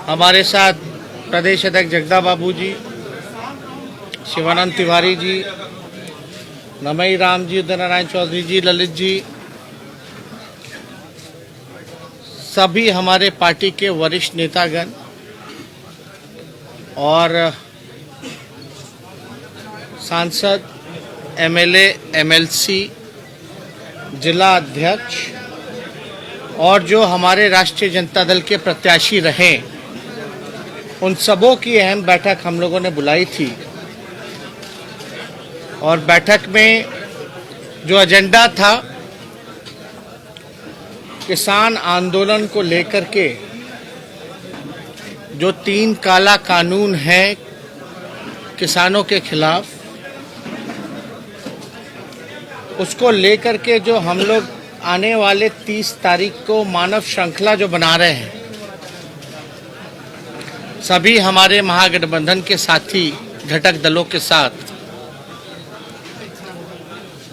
हमारे साथ प्रदेश अध्यक्ष जगदा बाबू जी, शिवानंद तिवारी जी, नमई राम जी, उदय नारायण चौधरी जी, ललित जी, सभी हमारे पार्टी के वरिष्ठ नेतागण और सांसद, एमएलए, एमएलसी, जिला अध्यक्ष और जो हमारे राष्ट्रीय जनता दल के प्रत्याशी रहे, उन सबों की अहम बैठक हम लोगों ने बुलाई थी। और बैठक में जो एजेंडा था, किसान आंदोलन को लेकर के जो 3 काला कानून है किसानों के खिलाफ, उसको लेकर के जो हम लोग आने वाले 30 तारीख को मानव श्रृंखला जो बना रहे हैं, सभी हमारे महागठबंधन के साथी घटक दलों के साथ,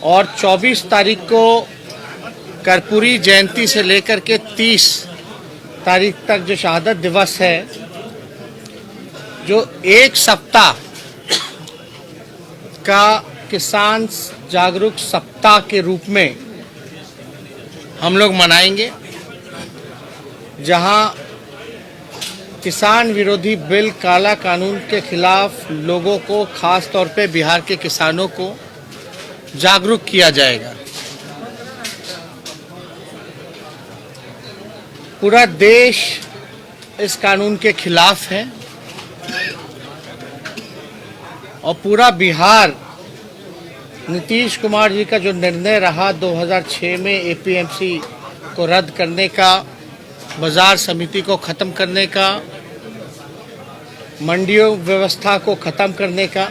और 24 तारीख को कर्पूरी जयंती से लेकर के 30 तारीख तक जो शहादत दिवस है, जो 1 सप्ताह का किसान जागरूक सप्ताह के रूप में हम लोग मनाएंगे, जहां किसान विरोधी बिल काला कानून के खिलाफ लोगों को, खास तौर पे बिहार के किसानों को जागरूक किया जाएगा। पूरा देश इस कानून के खिलाफ है और पूरा बिहार नीतीश कुमार जी का जो निर्णय रहा 2006 में एपीएमसी को रद्द करने का, बाजार समिति को ख़त्म करने का, मंडियों व्यवस्था को ख़त्म करने का,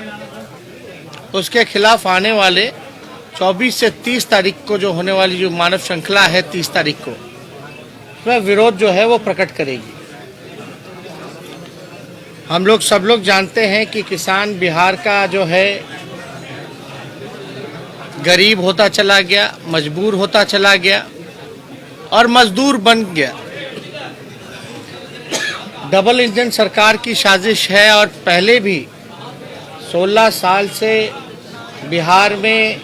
उसके खिलाफ आने वाले 24 से 30 तारीख को जो होने वाली जो मानव श्रृंखला है 30 तारीख को, वह विरोध जो है वो प्रकट करेगी। हम लोग सब लोग जानते हैं कि किसान बिहार का जो है गरीब होता चला गया, मजबूर होता चला गया और मजदूर बन गया। डबल इंजन सरकार की साजिश है और पहले भी 16 साल से बिहार में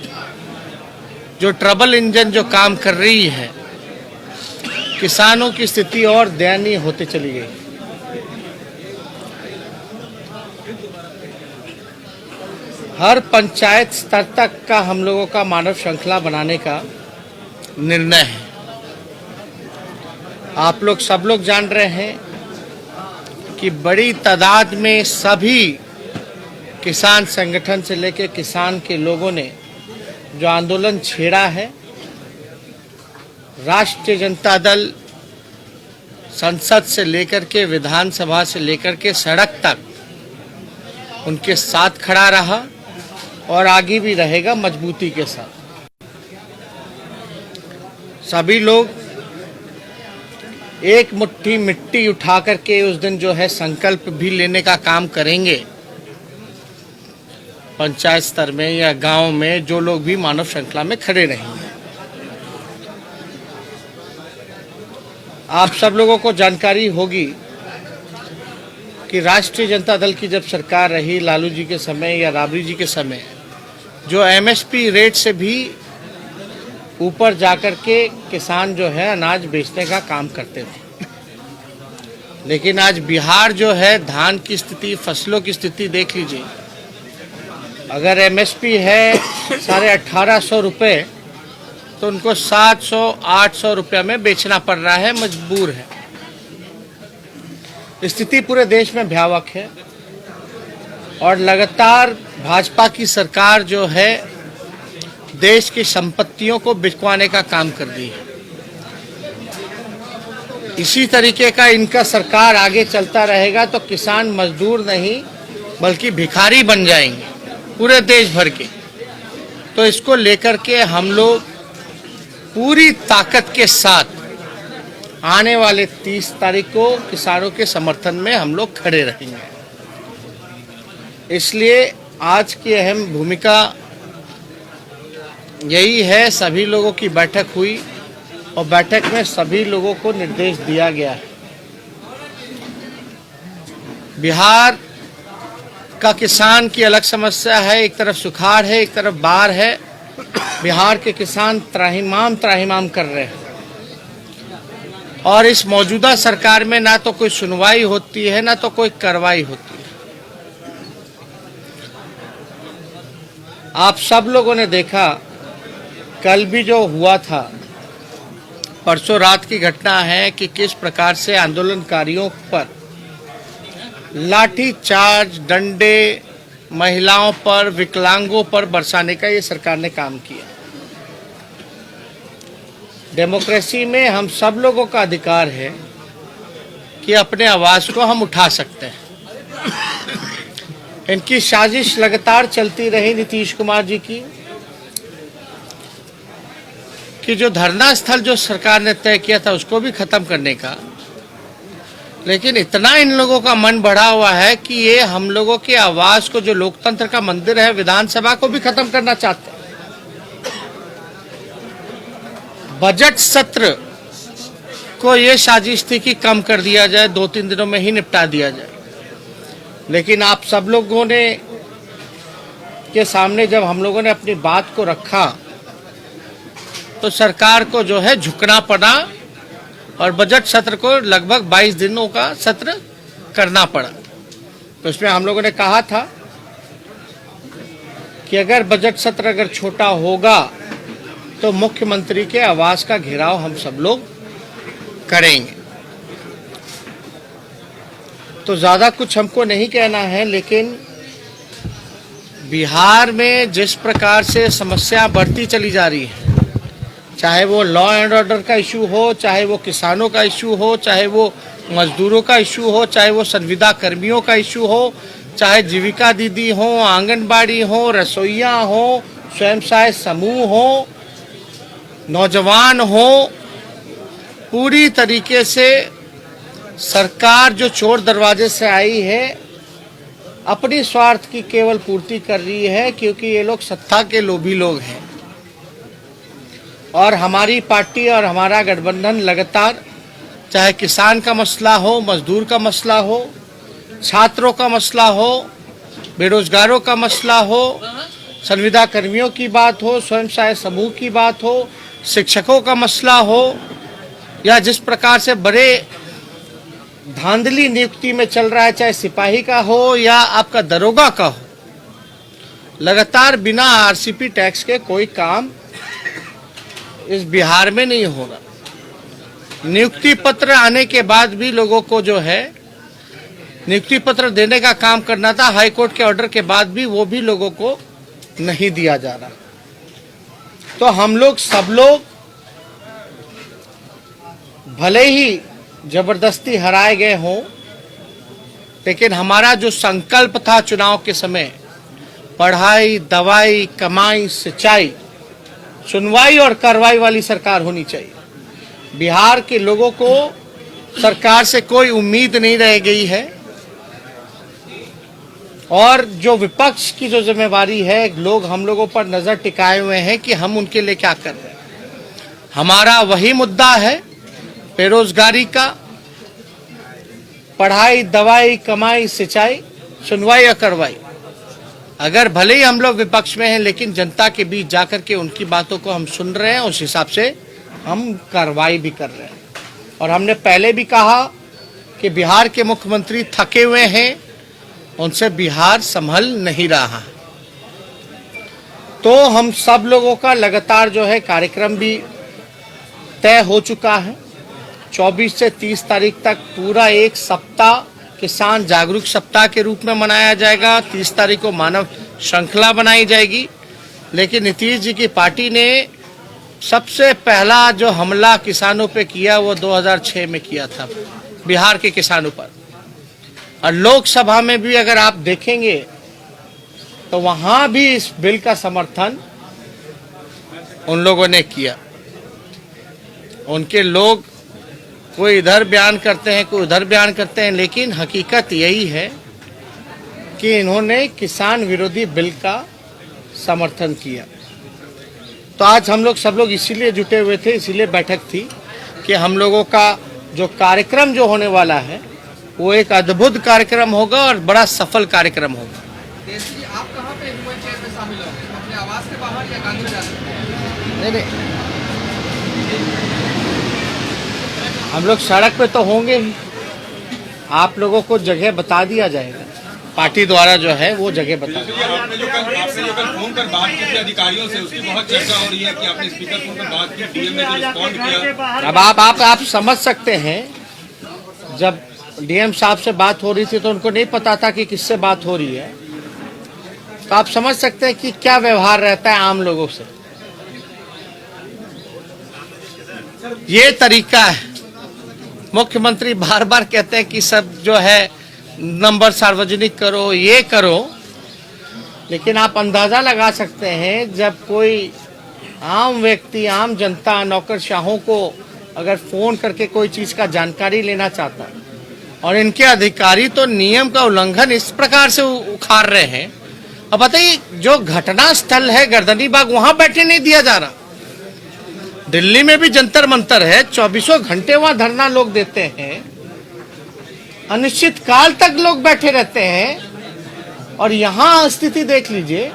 जो ट्रबल इंजन जो काम कर रही है, किसानों की स्थिति और दयनीय होती चली गई। हर पंचायत स्तर तक का हम लोगों का मानव श्रृंखला बनाने का निर्णय है। आप लोग सब लोग जान रहे हैं कि बड़ी तादाद में सभी किसान संगठन से लेकर किसान के लोगों ने जो आंदोलन छेड़ा है, राष्ट्रीय जनता दल संसद से लेकर के विधानसभा से लेकर के सड़क तक उनके साथ खड़ा रहा और आगे भी रहेगा मजबूती के साथ। सभी लोग एक मुट्ठी मिट्टी उठा करके उस दिन जो है संकल्प भी लेने का काम करेंगे। पंचायत स्तर में या गांव में जो लोग भी मानव श्रृंखला में खड़े रहेंगे। आप सब लोगों को जानकारी होगी कि राष्ट्रीय जनता दल की जब सरकार रही लालू जी के समय या राबड़ी जी के समय, जो एमएसपी रेट से भी ऊपर जाकर के किसान जो है अनाज बेचने का काम करते थे। लेकिन आज बिहार जो है, धान की स्थिति, फसलों की स्थिति देख लीजिए। अगर एमएसपी है 1850 रुपये, तो उनको 700-800 रुपये में बेचना पड़ रहा है, मजबूर है। स्थिति पूरे देश में भयावह है और लगातार भाजपा की सरकार जो है देश की संपत्तियों को बिकवाने का काम कर रही है। इसी तरीके का इनका सरकार आगे चलता रहेगा तो किसान मजदूर नहीं बल्कि भिखारी बन जाएंगे पूरे देश भर के। तो इसको लेकर के हम लोग पूरी ताकत के साथ आने वाले 30 तारीख को किसानों के समर्थन में हम लोग खड़े रहेंगे। इसलिए आज की अहम भूमिका यही है। सभी लोगों की बैठक हुई और बैठक में सभी लोगों को निर्देश दिया गया है बिहार का किसान की अलग समस्या है, एक तरफ सुखाड़ है, एक तरफ बाढ़ है। बिहार के किसान त्राहिमाम त्राहिमाम कर रहे हैं और इस मौजूदा सरकार में ना तो कोई सुनवाई होती है ना तो कोई कार्रवाई होती है। आप सब लोगों ने देखा कल भी जो हुआ था, परसों रात की घटना है कि किस प्रकार से आंदोलनकारियों पर लाठी चार्ज, डंडे महिलाओं पर, विकलांगों पर बरसाने का ये सरकार ने काम किया। डेमोक्रेसी में हम सब लोगों का अधिकार है कि अपने आवाज को हम उठा सकते हैं। इनकी साजिश लगातार चलती रही नीतीश कुमार जी की कि जो धरना स्थल जो सरकार ने तय किया था उसको भी खत्म करने का, लेकिन इतना इन लोगों का मन बढ़ा हुआ है कि ये हम लोगों की आवाज को, जो लोकतंत्र का मंदिर है विधानसभा को भी खत्म करना चाहते हैं। बजट सत्र को ये साजिश थी कि कम कर दिया जाए, 2-3 दिनों में ही निपटा दिया जाए, लेकिन आप सब लोगों ने के सामने जब हम लोगों ने अपनी बात को रखा तो सरकार को जो है झुकना पड़ा और बजट सत्र को लगभग 22 दिनों का सत्र करना पड़ा। तो इसमें हम लोगों ने कहा था कि अगर बजट सत्र अगर छोटा होगा तो मुख्यमंत्री के आवास का घेराव हम सब लोग करेंगे। तो ज़्यादा कुछ हमको नहीं कहना है, लेकिन बिहार में जिस प्रकार से समस्या बढ़ती चली जा रही है, चाहे वो लॉ एंड ऑर्डर का इशू हो, चाहे वो किसानों का इशू हो, चाहे वो मजदूरों का इशू हो, चाहे वो संविदा कर्मियों का इशू हो, चाहे जीविका दीदी हो, आंगनबाड़ी हो, रसोइया हो, स्वयं सहायता समूह हो, नौजवान हो, पूरी तरीके से सरकार जो चोर दरवाजे से आई है अपनी स्वार्थ की केवल पूर्ति कर रही है, क्योंकि ये लोग सत्ता के लोभी लोग हैं। और हमारी पार्टी और हमारा गठबंधन लगातार, चाहे किसान का मसला हो, मजदूर का मसला हो, छात्रों का मसला हो, बेरोजगारों का मसला हो, संविदा कर्मियों की बात हो, स्वयं सहायता समूह की बात हो, शिक्षकों का मसला हो, या जिस प्रकार से बड़े धांधली नियुक्ति में चल रहा है, चाहे सिपाही का हो या आपका दरोगा का हो, लगातार बिना आरसीपी टैक्स के कोई काम इस बिहार में नहीं हो रहा। नियुक्ति पत्र आने के बाद भी लोगों को जो है नियुक्ति पत्र देने का काम करना था, हाई कोर्ट के ऑर्डर के बाद भी वो भी लोगों को नहीं दिया जा रहा। तो हम लोग सब लोग भले ही जबरदस्ती हराए गए हों, लेकिन हमारा जो संकल्प था चुनाव के समय, पढ़ाई, दवाई, कमाई, सिंचाई, सुनवाई और कार्रवाई वाली सरकार होनी चाहिए। बिहार के लोगों को सरकार से कोई उम्मीद नहीं रह गई है, और जो विपक्ष की जो जिम्मेवारी है, लोग हम लोगों पर नजर टिकाए हुए हैं कि हम उनके लिए क्या कर रहे हैं। हमारा वही मुद्दा है बेरोजगारी का, पढ़ाई, दवाई, कमाई, सिंचाई, सुनवाई और कार्रवाई। अगर भले ही हम लोग विपक्ष में हैं, लेकिन जनता के बीच जाकर के उनकी बातों को हम सुन रहे हैं, उस हिसाब से हम कार्रवाई भी कर रहे हैं। और हमने पहले भी कहा कि बिहार के मुख्यमंत्री थके हुए हैं, उनसे बिहार संभल नहीं रहा। तो हम सब लोगों का लगातार जो है कार्यक्रम भी तय हो चुका है। 24 से 30 तारीख तक पूरा एक सप्ताह किसान जागरूक सप्ताह के रूप में मनाया जाएगा। 30 तारीख को मानव श्रृंखला बनाई जाएगी। लेकिन नीतीश जी की पार्टी ने सबसे पहला जो हमला किसानों पे किया वो 2006 में किया था, बिहार के किसानों पर। और लोकसभा में भी अगर आप देखेंगे तो वहां भी इस बिल का समर्थन उन लोगों ने किया। उनके लोग कोई इधर बयान करते हैं, कोई उधर बयान करते हैं, लेकिन हकीकत यही है कि इन्होंने किसान विरोधी बिल का समर्थन किया। तो आज हम लोग सब लोग इसीलिए जुटे हुए थे, इसीलिए बैठक थी कि हम लोगों का जो कार्यक्रम जो होने वाला है वो एक अद्भुत कार्यक्रम होगा और बड़ा सफल कार्यक्रम होगा। देसी जी, आप कहाँ पे ह्यूमन चेयर में शामिल होंगे? अपने आवास के बाहर या गांधी मैदान में? नहीं, हम लोग सड़क पे तो होंगे ही, आप लोगों को जगह बता दिया जाएगा, पार्टी द्वारा जो है वो जगह बता। आपने जो कल फोन पर बात की थी अधिकारियों से, उसकी बहुत चर्चा हो रही है कि आपने स्पीकर फोन पर बात की, डीएम ने जो रिस्पॉन्ड किया। अब आप समझ सकते हैं, जब डीएम साहब से बात हो रही थी तो उनको नहीं पता था कि किससे बात हो रही है, तो आप समझ सकते हैं कि क्या व्यवहार रहता है आम लोगों से। ये तरीका है, मुख्यमंत्री बार बार कहते हैं कि सब जो है नंबर सार्वजनिक करो, ये करो, लेकिन आप अंदाजा लगा सकते हैं जब कोई आम व्यक्ति, आम जनता, नौकरशाहों को अगर फोन करके कोई चीज का जानकारी लेना चाहता है और इनके अधिकारी तो नियम का उल्लंघन इस प्रकार से उखाड़ रहे हैं। अब बताइए, जो घटना स्थल है गर्दनी बाग, वहां बैठे नहीं दिया जा रहा। दिल्ली में भी जंतर मंतर है, 24 घंटे वहां धरना लोग देते हैं, अनिश्चित काल तक लोग बैठे रहते हैं। और यहां स्थिति देख लीजिए,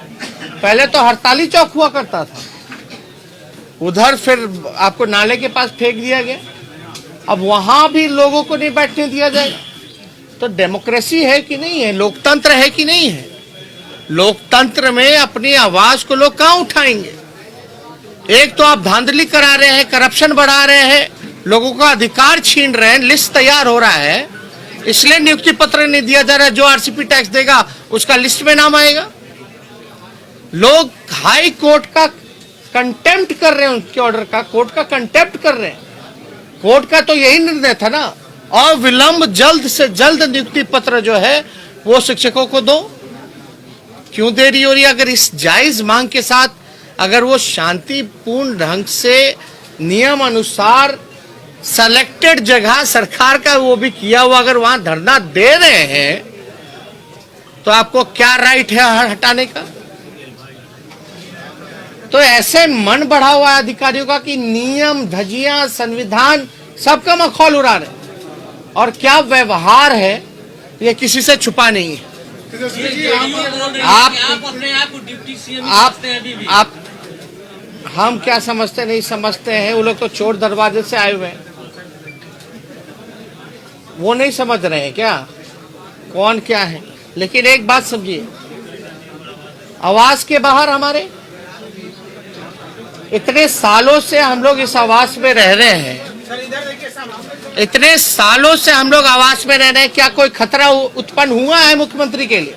पहले तो हड़ताली चौक हुआ करता था, उधर फिर आपको नाले के पास फेंक दिया गया, अब वहां भी लोगों को नहीं बैठने दिया जाएगा। तो डेमोक्रेसी है कि नहीं है, लोकतंत्र है कि नहीं है? लोकतंत्र में अपनी आवाज को लोग कहां उठाएंगे? एक तो आप धांधली करा रहे हैं, करप्शन बढ़ा रहे हैं, लोगों का अधिकार छीन रहे हैं, लिस्ट तैयार हो रहा है, इसलिए नियुक्ति पत्र नहीं दिया जा रहा है। जो आरसीपी टैक्स देगा उसका लिस्ट में नाम आएगा। लोग हाई कोर्ट का कंटेम्प्ट कर रहे हैं, उनके ऑर्डर का, कोर्ट का कंटेम्प्ट कर रहे हैं। कोर्ट का तो यही निर्णय था ना, और विलंब जल्द से जल्द नियुक्ति पत्र जो है वो शिक्षकों को दो। क्यों देरी हो रही है? अगर इस जायज मांग के साथ अगर वो शांतिपूर्ण ढंग से नियम अनुसार सेलेक्टेड जगह सरकार का वो भी किया हुआ अगर वहां धरना दे रहे हैं, तो आपको क्या राइट है हटाने का? तो ऐसे मन बढ़ा हुआ है अधिकारियों का कि नियम, धज्जियां, संविधान सबका मखौल उड़ा रहे, और क्या व्यवहार है ये किसी से छुपा नहीं है। आप हम क्या समझते नहीं समझते हैं, वो लोग तो चोर दरवाजे से आए हुए हैं, वो नहीं समझ रहे हैं क्या कौन क्या है। लेकिन एक बात समझिए, आवास के बाहर हमारे इतने सालों से हम लोग इस आवास में रह रहे हैं, इतने सालों से हम लोग आवास में रह रहे हैं, क्या कोई खतरा उत्पन्न हुआ है मुख्यमंत्री के लिए?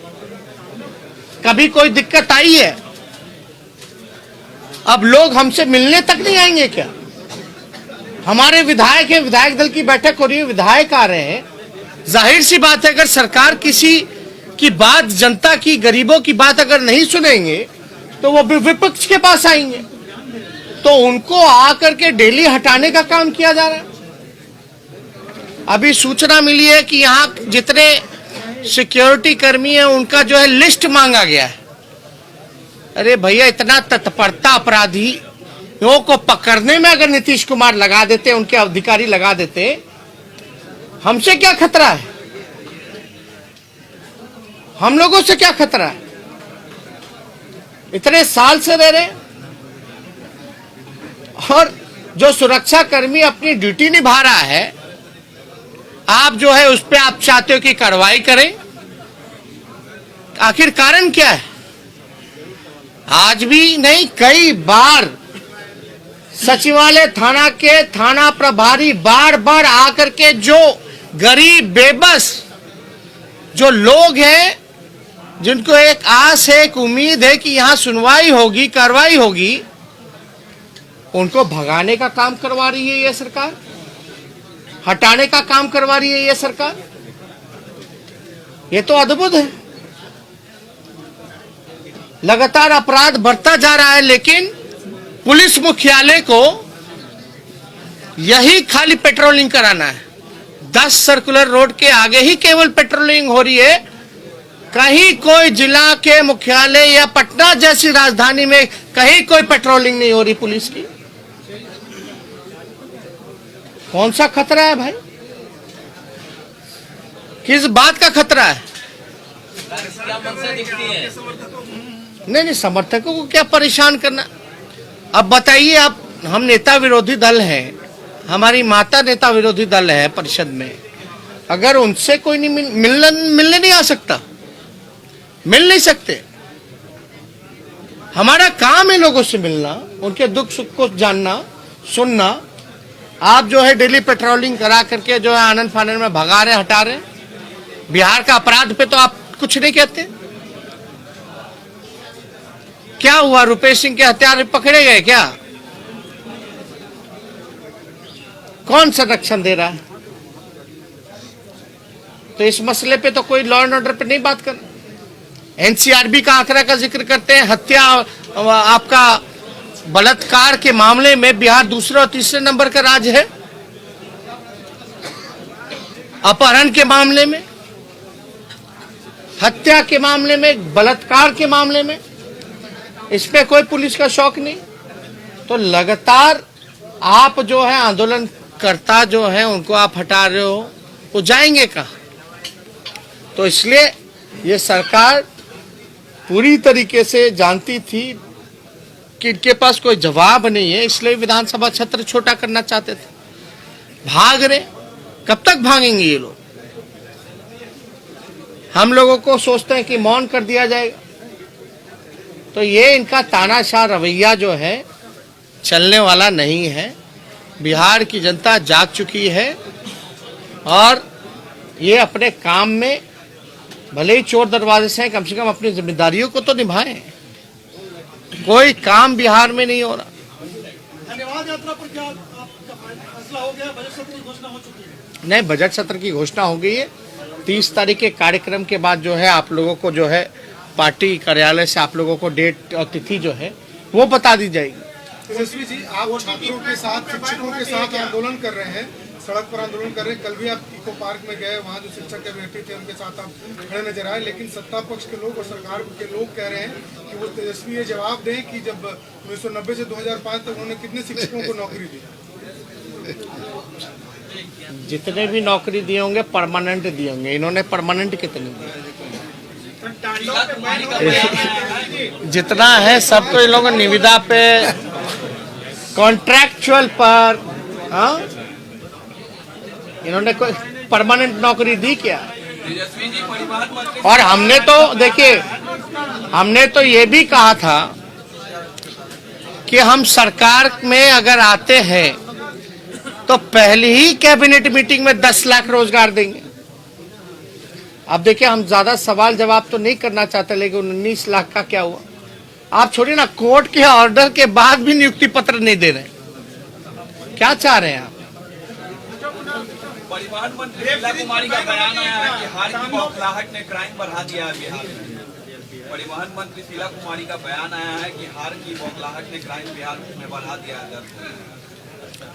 कभी कोई दिक्कत आई है? अब लोग हमसे मिलने तक नहीं आएंगे क्या? हमारे विधायक है, विधायक दल की बैठक हो रही है, विधायक आ रहे हैं, जाहिर सी बात है अगर सरकार किसी की बात, जनता की, गरीबों की बात अगर नहीं सुनेंगे तो वो विपक्ष के पास आएंगे, तो उनको आकर के डेली हटाने का काम किया जा रहा है। अभी सूचना मिली है कि यहाँ जितने सिक्योरिटी कर्मी हैं उनका जो है लिस्ट मांगा गया है। अरे भैया, इतना तत्परता अपराधियों को पकड़ने में अगर नीतीश कुमार लगा देते, उनके अधिकारी लगा देते, हमसे क्या खतरा है? हम लोगों से क्या खतरा है? इतने साल से रह रहे, और जो सुरक्षा कर्मी अपनी ड्यूटी निभा रहा है, आप जो है उस पर आप चाहते हो कि कार्रवाई करें। आखिर कारण क्या है? आज भी नहीं, कई बार सचिवालय थाना के थाना प्रभारी बार बार आकर के जो गरीब बेबस जो लोग हैं, जिनको एक आस है, एक उम्मीद है कि यहां सुनवाई होगी, कार्रवाई होगी, उनको भगाने का काम करवा रही है ये सरकार, हटाने का काम करवा रही है ये सरकार। ये तो अद्भुत है। लगातार अपराध बढ़ता जा रहा है, लेकिन पुलिस मुख्यालय को यही खाली पेट्रोलिंग कराना है। 10 सर्कुलर रोड के आगे ही केवल पेट्रोलिंग हो रही है। कहीं कोई जिला के मुख्यालय या पटना जैसी राजधानी में कहीं कोई पेट्रोलिंग नहीं हो रही पुलिस की। कौन सा खतरा है भाई? किस बात का खतरा है? क्या मंशा दिखती है? नहीं, समर्थकों को क्या परेशान करना। अब बताइए आप, हम नेता विरोधी दल हैं, हमारी माता नेता विरोधी दल है परिषद में, अगर उनसे कोई नहीं मिलने नहीं आ सकता, मिल नहीं सकते। हमारा काम है लोगों से मिलना, उनके दुख सुख को जानना, सुनना। आप जो है डेली पेट्रोलिंग करा करके जो है आनंद फानंद में भगा रहे, हटा रहे। बिहार का अपराध पे तो आप कुछ नहीं कहते। क्या हुआ? रुपेश सिंह के हत्यारे पकड़े गए क्या? कौन संरक्षण दे रहा है? तो इस मसले पे तो कोई लॉ एंड ऑर्डर पे नहीं बात कर। एनसीआरबी का आंकड़ा का जिक्र करते हैं। हत्या, आपका बलात्कार के मामले में बिहार दूसरे और तीसरे नंबर का राज्य है। अपहरण के मामले में, हत्या के मामले में, बलात्कार के मामले में, इसमें कोई पुलिस का शौक नहीं। तो लगातार आप जो है आंदोलनकर्ता जो है उनको आप हटा रहे हो, वो जाएंगे कहाँ? तो इसलिए ये सरकार पूरी तरीके से जानती थी कि इनके पास कोई जवाब नहीं है, इसलिए विधानसभा क्षेत्र छोटा करना चाहते थे। भाग रहे, कब तक भागेंगे ये लोग? हम लोगों को सोचते हैं कि मौन कर दिया जाएगा। तो ये इनका तानाशाह रवैया जो है चलने वाला नहीं है। बिहार की जनता जाग चुकी है और ये अपने काम में भले ही चोर दरवाजे से कम अपनी जिम्मेदारियों को तो निभाएं। कोई काम बिहार में नहीं हो रहा। धन्यवाद यात्रा पर क्या आपका फैसला हो गया? बजट सत्र की घोषणा हो चुकी है? नहीं, बजट सत्र की घोषणा हो गई है। 30 तारीख के कार्यक्रम के बाद जो है आप लोगों को जो है पार्टी कार्यालय से आप लोगों को डेट और तिथि जो है वो बता दी जाएगी। तेजस्वी जी, आप छात्रों के साथ, शिक्षकों के साथ आंदोलन कर रहे हैं, सड़क पर आंदोलन कर रहे हैं। कल भी आप इको पार्क में गए, वहाँ जो शिक्षक के व्यक्ति थे उनके साथ आप खड़े नजर आए। लेकिन सत्ता पक्ष के लोग और सरकार के लोग कह रहे हैं कि वो तेजस्वी ये जवाब दें कि जब 1990 से 2005 तक उन्होंने कितने शिक्षकों को नौकरी दी? जितने भी नौकरी दिए होंगे परमानेंट दिए होंगे। इन्होंने परमानेंट कितने दिए? जितना है सब तो इन लोगों निविदा पे, कॉन्ट्रैक्चुअल पर, हाँ, इन्होंने कोई परमानेंट नौकरी दी क्या? और हमने तो देखिए, हमने तो ये भी कहा था कि हम सरकार में अगर आते हैं तो पहली ही कैबिनेट मीटिंग में 10 लाख रोजगार देंगे। अब देखिए, हम ज्यादा सवाल जवाब तो नहीं करना चाहते, लेकिन 19 लाख का क्या हुआ? आप छोड़िए ना, कोर्ट के ऑर्डर के बाद भी नियुक्ति पत्र नहीं दे रहे। क्या चाह रहे हैं आप? परिवहन मंत्री शीला कुमारी का बयान आया है कि हार की बौखलाहट ने क्राइम बढ़ा दिया है बिहार में। परिवहन मंत्री शीला कुमारी का बयान आया है कि हार की बौखलाहट ने क्राइम बिहार में बढ़ा दिया है।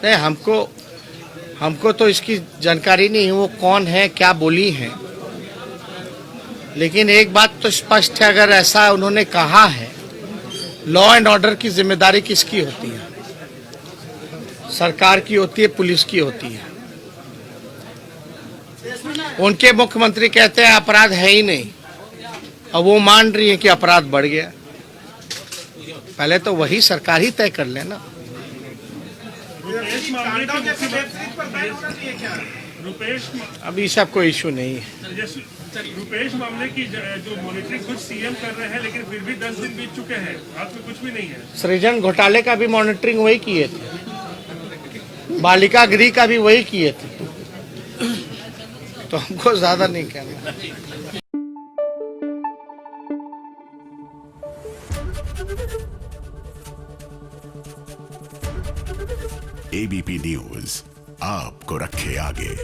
नहीं, हमको तो इसकी जानकारी नहीं है वो कौन है, क्या बोली है। लेकिन एक बात तो स्पष्ट है, अगर ऐसा उन्होंने कहा है, लॉ एंड ऑर्डर की जिम्मेदारी किसकी होती है? सरकार की होती है, पुलिस की होती है। उनके मुख्यमंत्री कहते हैं अपराध है ही नहीं, और वो मान रही है कि अपराध बढ़ गया। पहले तो वही सरकार ही तय कर लेना। अभी सब कोई इशू नहीं है। रुपेश मामले की जो मॉनिटरिंग कुछ सीएम कर रहे हैं, लेकिन फिर भी 10 दिन बीत चुके हैं, हाथ में कुछ भी नहीं है। सृजन घोटाले का भी मॉनिटरिंग वही किए थे, बालिका गृह का भी वही किए थे, तो हमको ज्यादा नहीं कहना। एबीपी न्यूज आपको रखे आगे।